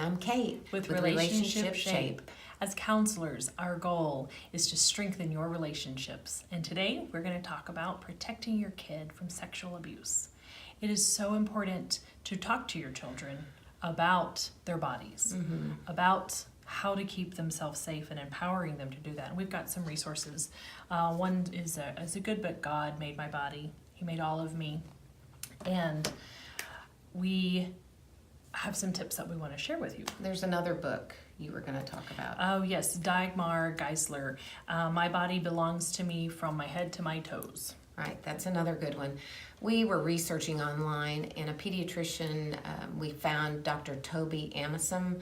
I'm Kate with Relationship Shape. As counselors, our goal is to strengthen your relationships. And today we're going to talk about protecting your kid from sexual abuse. It is so important to talk to your children about their bodies, about how to keep themselves safe and empowering them to do that. And we've got some resources. One is a good book, God Made My Body. He made all of me. And we have some tips that we want to share with you. There's another book you were going to talk about. Oh, yes, Dagmar Geisler. My Body Belongs to Me From My Head to My Toes. Right, that's another good one. We were researching online, and a pediatrician, we found Dr. Toby Amisom,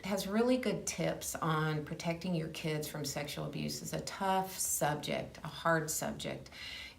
has really good tips on protecting your kids from sexual abuse. It's a tough subject, a hard subject.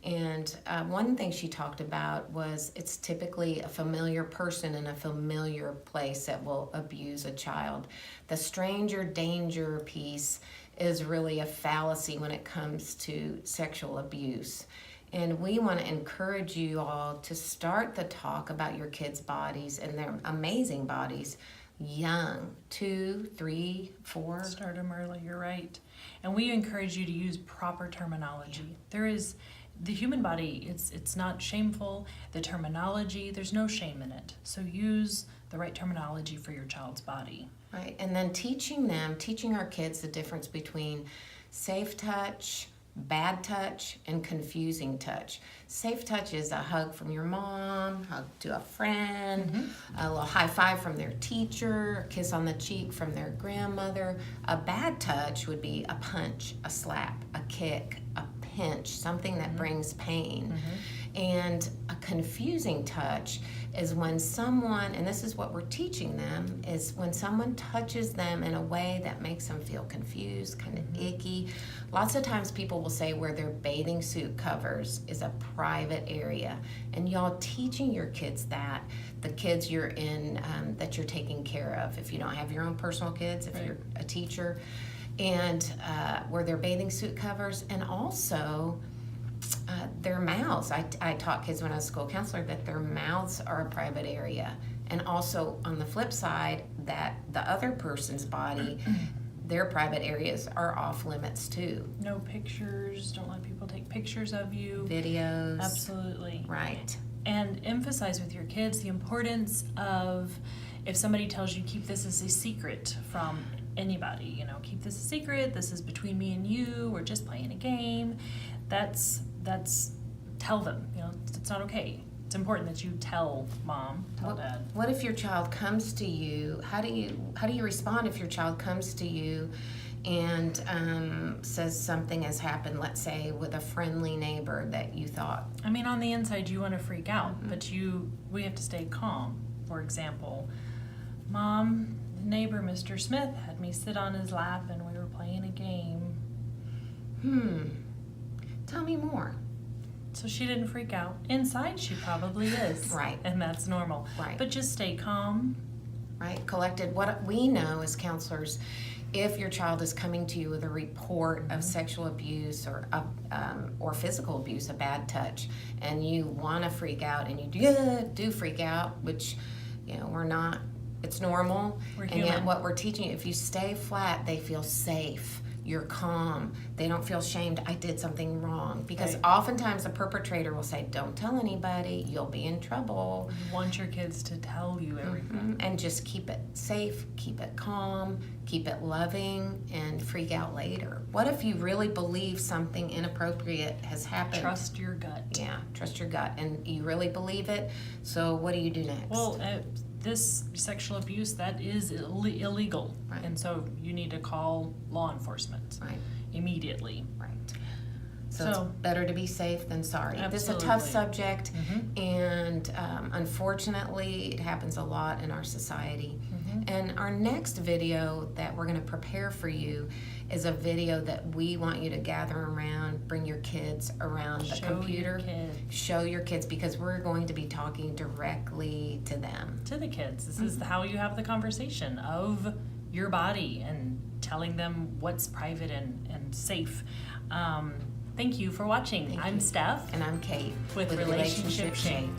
And one thing she talked about was it's typically a familiar person in a familiar place that will abuse a child. The stranger danger piece is really a fallacy when it comes to sexual abuse. And we want to encourage you all to start the talk about your kids' bodies and their amazing bodies young, 2, 3, 4. Start them early, you're right. And we encourage you to use proper terminology. There is the human body, it's not shameful. The terminology, there's no shame in it. So use the right terminology for your child's body. Right, and then teaching our kids the difference between safe touch, bad touch, and confusing touch. Safe touch is a hug from your mom, hug to a friend, a little high five from their teacher, a kiss on the cheek from their grandmother. A bad touch would be a punch, a slap, a kick, a pinch, something that brings pain. And a confusing touch is when someone, and this is what we're teaching them, is when someone touches them in a way that makes them feel confused, kind of icky. Lots of times people will say where their bathing suit covers is a private area. And y'all teaching your kids that, the kids you're in, that you're taking care of. If you don't have your own personal kids, if you're a teacher, and where their bathing suit covers, and also their mouths. I taught kids when I was a school counselor that their mouths are a private area. And also on the flip side, that the other person's body, their private areas are off limits too. No pictures, don't let people take pictures of you. Videos. Absolutely. Right. And emphasize with your kids the importance of, if somebody tells you keep this as a secret from anybody, keep this a secret, this is between me and you, we're just playing a game, that's tell them, it's not okay. It's important that you tell mom, tell dad. What if your child comes to you? How do you respond if your child comes to you and says something has happened, let's say with a friendly neighbor that you thought? On the inside you want to freak out, but we have to stay calm. For example, Mom, the neighbor, Mr. Smith, had me sit on his lap and we were playing a game. Tell me more. So she didn't freak out. Inside she probably is. Right. And that's normal. Right. But just stay calm. Right, collected. What we know as counselors, if your child is coming to you with a report of sexual abuse or physical abuse, a bad touch, and you want to freak out, and you do freak out, which we're not. It's normal. We're and human. Yet what we're teaching, if you stay flat, they feel safe. You're calm. They don't feel shamed. I did something wrong. Because oftentimes the perpetrator will say, don't tell anybody. You'll be in trouble. You want your kids to tell you everything. And just keep it safe, keep it calm, keep it loving, and freak out later. What if you really believe something inappropriate has happened? Trust your gut. Yeah, trust your gut. And you really believe it. So what do you do next? Well, this sexual abuse, that is illegal. Right. And so you need to call law enforcement immediately. Right. So it's better to be safe than sorry. Absolutely. This is a tough subject, and unfortunately, it happens a lot in our society. And our next video that we're going to prepare for you is a video that we want you to gather around, bring your kids around the computer. Show your kids, because we're going to be talking directly to them. To the kids. This is how you have the conversation of your body and telling them what's private and safe. Thank you for watching. I'm Steph. And I'm Kate with Relationship Shape.